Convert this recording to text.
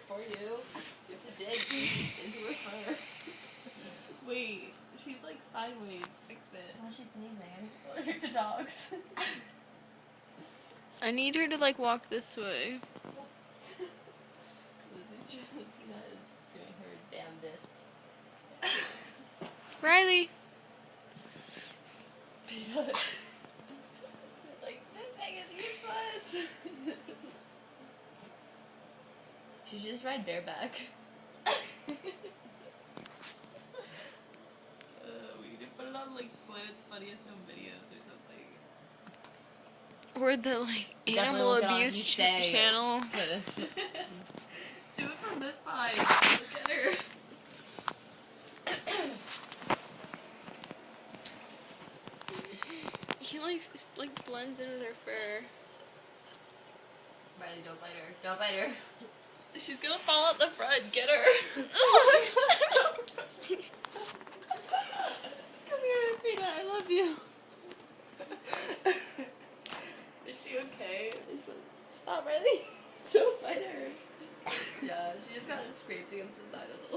For you. You have to dig into her fur. Wait, she's like sideways. Fix it. Oh, she's sneezing. I need to go allergic to dogs. I need her to like walk this way. Lucy's Tina is doing her damnedest. Riley. Peanut. It's like, this thing is useless. She should just ride bareback. We need to put it on like Planet's Funniest Home Videos or something. Or the like Definitely animal won't get on abuse Eastay. channel. Do it from this side. Look at her. He like blends in with her fur. Riley, don't bite her. Don't bite her. She's gonna fall out the front. Get her. Oh my god. Come here, Peanut. I love you. Is she okay? Stop, Riley. Don't bite her. Yeah, she just got scraped against the side of the